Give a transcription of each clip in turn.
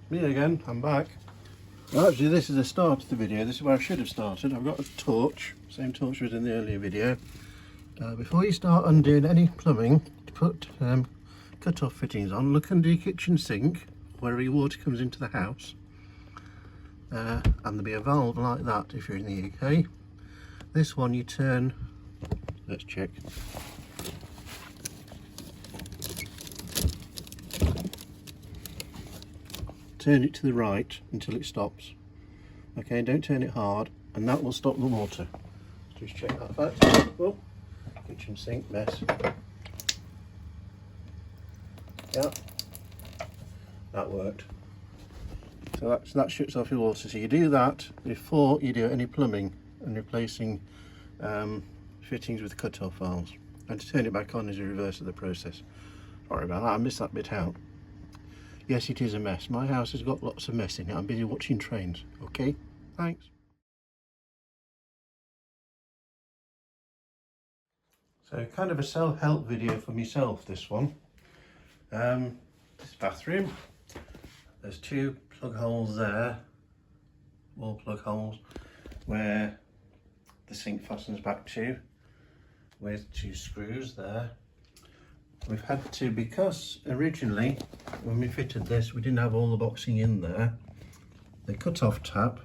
Me again, I'm back. Well, actually, this is the start of the video. This is where I should have started. I've got a torch, same torch was in the earlier video. Before you start undoing any plumbing, to put cut-off fittings on, look under your kitchen sink, where your water comes into the house. And there'll be a valve like that if you're in the UK. This one you turn, let's check. Turn it to the right until it stops. Okay, don't turn it hard, and that will stop the water. Just check that fact. Oh, kitchen sink mess. Yeah, that worked. So that shuts off your water. So you do that before you do any plumbing and replacing fittings with cut-off valves. And to turn it back on is a reverse of the process. Sorry about that, I missed that bit out. Yes, it is a mess. My house has got lots of mess in it. I'm busy watching trains. Okay, thanks. So kind of a self-help video for myself, this one. This bathroom, there's two plug holes there, wall plug holes, where the sink fastens back to, with two screws there. We've had to, because originally when we fitted this we didn't have all the boxing in there, the cut-off tap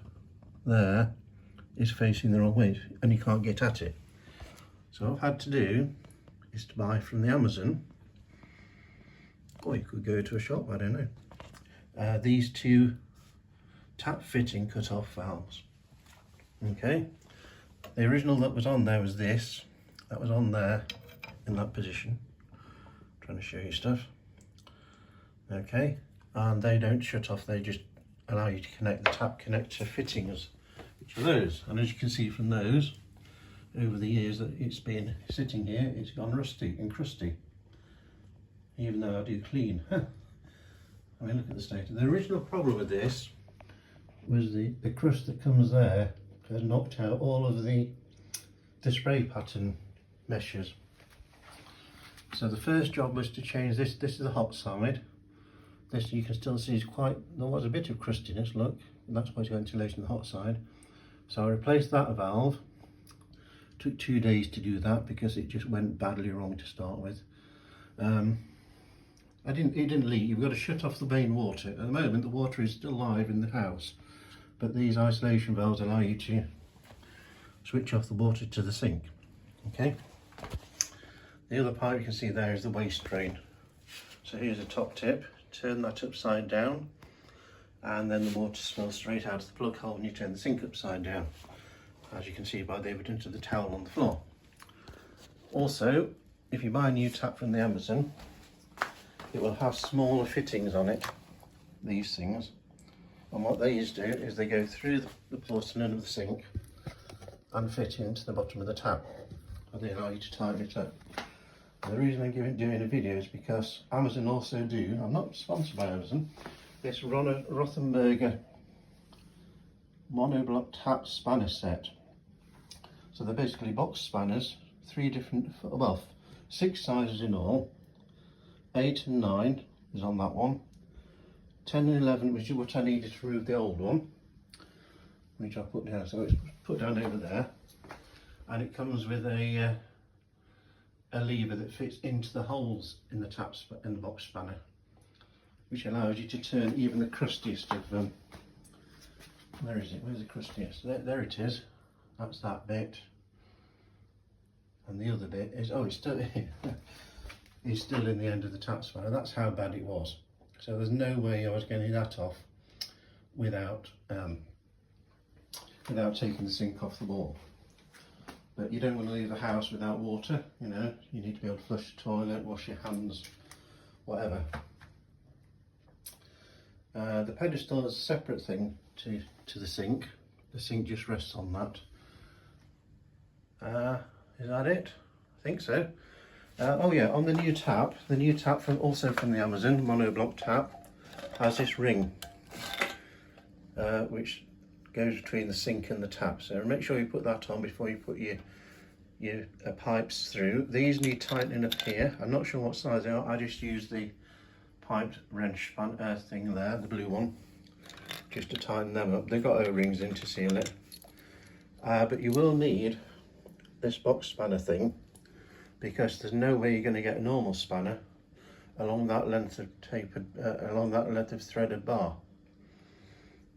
there is facing the wrong way and you can't get at it. So what I've had to do is to buy from the Amazon, or you could go to a shop, I don't know, these two tap fitting cut-off valves. Okay, the original that was on there was this, that was on there in that position. Trying to show you stuff. Okay, and they don't shut off, they just allow you to connect the tap connector fittings, which are those. And as you can see from those, over the years that it's been sitting here, it's gone rusty and crusty, even though I do clean. I mean, look at the state. The original problem with this was the crust that comes there has knocked out all of the spray pattern meshes. So the first job was to change this. This is the hot side. This you can still see is quite, there was a bit of crustiness, look, and that's why it's got insulation on the hot side. So I replaced that valve. Took 2 days to do that because it just went badly wrong to start with. It didn't leak. You've got to shut off the main water. At the moment the water is still live in the house, but these isolation valves allow you to switch off the water to the sink. Okay. The other pipe you can see there is the waste drain. So here's a top tip, turn that upside down, and then the water spills straight out of the plug hole when you turn the sink upside down, as you can see by the evidence of the towel on the floor. Also, if you buy a new tap from the Amazon, it will have smaller fittings on it, these things, and what these do is they go through the porcelain of the sink and fit into the bottom of the tap, and they allow you to tighten it up. The reason I'm doing a video is because Amazon also do, I'm not sponsored by Amazon, this Rothenberger monoblock tap spanner set. So they're basically box spanners, 6 sizes in all, 8 and 9 is on that one, 10 and 11 which is what I needed to remove the old one, which I put down, so it's put down over there, and it comes with a lever that fits into the holes in the taps in the box spanner, which allows you to turn even the crustiest of them. Where is it? Where's the crustiest? There it is. That's that bit, and the other bit is, oh, it's still it's still in the end of the tap spanner. That's how bad it was. So there's no way I was getting that off without taking the sink off the wall. But you don't want to leave the house without water, you know, you need to be able to flush the toilet, wash your hands, whatever. The pedestal is a separate thing to the sink. The sink just rests on that. Is that it? I think so. Oh yeah, on the new tap also from the Amazon, monoblock tap, has this ring, which goes between the sink and the tap. So make sure you put that on before you put your pipes through. These need tightening up here. I'm not sure what size they are. I just use the piped wrench thing there, the blue one. just to tighten them up. They've got O-rings in to seal it. But you will need this box spanner thing, because there's no way you're going to get a normal spanner along that length of tapered, along that length of threaded bar.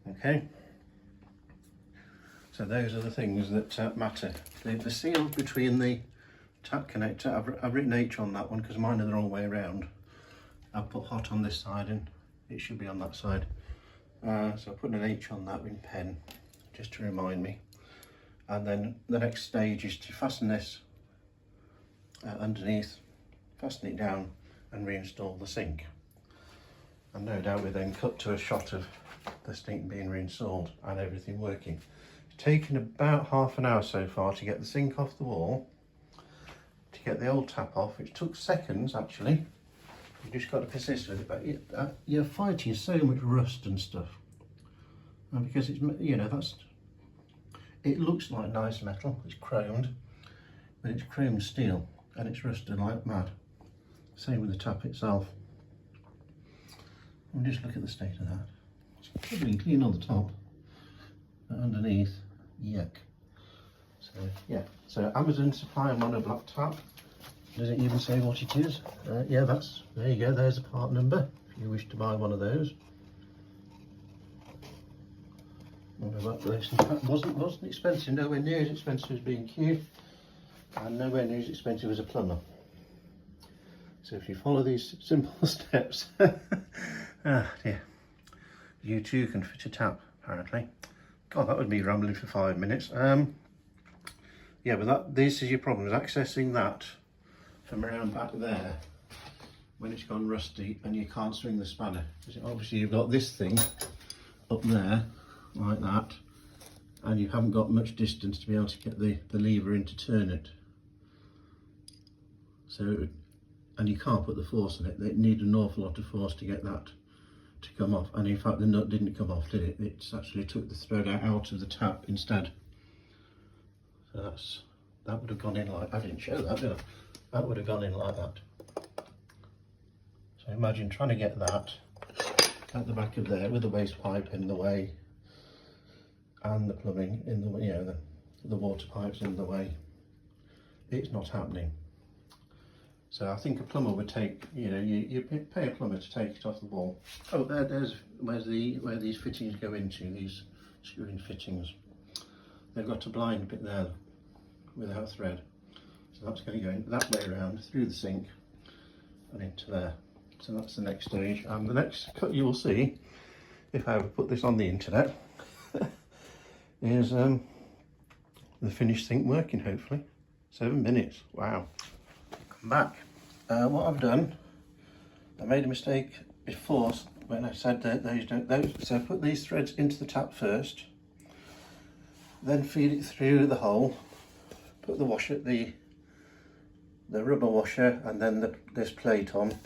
Okay, so those are the things that matter. The seal between the tap connector, I've written H on that one because mine are the wrong way around. I've put hot on this side and it should be on that side. So I put an H on that in pen just to remind me. And then the next stage is to fasten this underneath, fasten it down and reinstall the sink. And no doubt we then cut to a shot of the sink being reinstalled and everything working. It's taken about half an hour so far to get the sink off the wall, to get the old tap off, which took seconds actually. You just got to persist with it, but you're fighting so much rust and stuff. And because it's, you know, it looks like nice metal, it's chromed, but it's chromed steel and it's rusted like mad. Same with the tap itself. And just look at the state of that. It's pretty clean on the top, but underneath, yuck. So yeah, so Amazon supply a mono black tap. Does it even say what it is? Yeah, there you go, there's a part number if you wish to buy one of those. Wasn't expensive, nowhere near as expensive as B&Q, and nowhere near as expensive as a plumber. So if you follow these simple steps, dear, you too can fit a tap apparently. God, that would be rambling for 5 minutes. Yeah, but this is your problem, is accessing that from around back there when it's gone rusty and you can't swing the spanner. Obviously you've got this thing up there like that, and you haven't got much distance to be able to get the lever in to turn it. So, and you can't put the force on it. They need an awful lot of force to get that to come off. And in fact, the nut didn't come off, did it? It actually took the thread out of the tap instead. So that would have gone in like, I didn't show that, did I? That would have gone in like that. So imagine trying to get that at the back of there with the waste pipe in the way and the plumbing in the way, you know, the water pipes in the way. It's not happening. So I think a plumber would take, you know, you pay a plumber to take it off the wall. Oh, there's where these fittings go into, these screw-in fittings. They've got a blind bit there without thread. So that's going to go in that way around through the sink and into there. So that's the next stage. And the next cut you will see, if I ever put this on the internet, is the finished sink working, hopefully. 7 minutes, wow. Come back. What I've done, I made a mistake before when I said that those, so I put these threads into the tap first, then feed it through the hole, put the washer, the rubber washer, and then this plate on,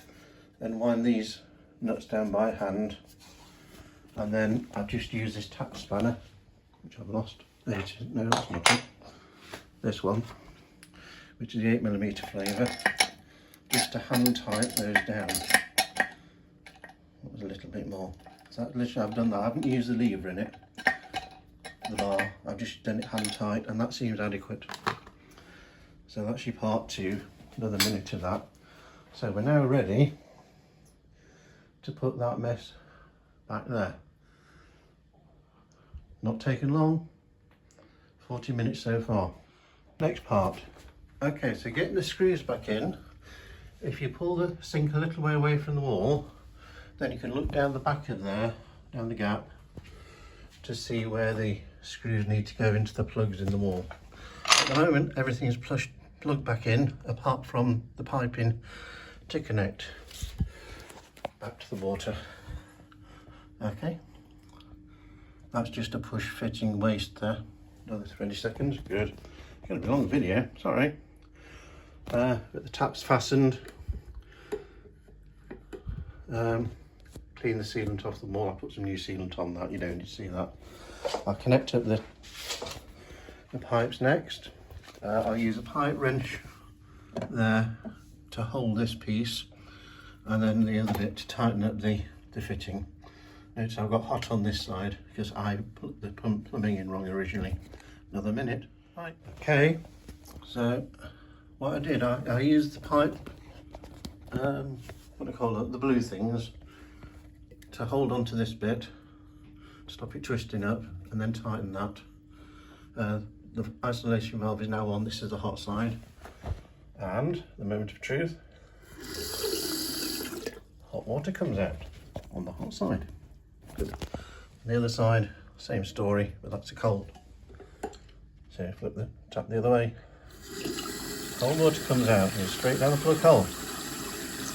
and wind these nuts down by hand, and then I've just used this tap spanner, which I've lost. There it is. No, that's not it. This one, which is the 8mm flavour, just to hand tight those down. That was a little bit more. So that, literally I've done that. I haven't used the lever in it, the bar. I've just done it hand tight, and that seems adequate. So that's your part 2. Another minute of that. So we're now ready to put that mess back there. Not taken long, 40 minutes so far. Next part. Okay, so getting the screws back in, if you pull the sink a little way away from the wall, then you can look down the back of there, down the gap, to see where the screws need to go into the plugs in the wall. At the moment, everything is plugged back in, apart from the piping to connect back to the water. Okay, that's just a push fitting waste there. Another 20 seconds, good. It's going to be a long video, sorry. But the tap's fastened. Clean the sealant off the wall. I put some new sealant on that, you don't need to see that. I'll connect up the pipes next. I'll use a pipe wrench there to hold this piece, and then the other bit to tighten up the fitting. Notice I've got hot on this side because I put the plumbing in wrong originally. Another minute. Right. Okay, so what I did, I used the pipe, what do I call it, the blue things, to hold on to this bit, stop it twisting up, and then tighten that. The isolation valve is now on. This is the hot side, and the moment of truth, hot water comes out on the hot side. Good. The other side, same story, but that's a cold. So flip the tap the other way, cold water comes out and straight down the plug hole.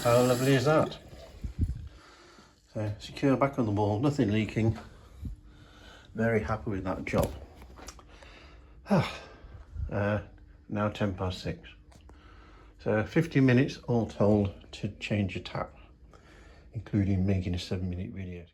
How lovely is that? So secure back on the wall, nothing leaking. Very happy with that job. Now 6:10. So 50 minutes all told to change your tap, including making a 7-minute video.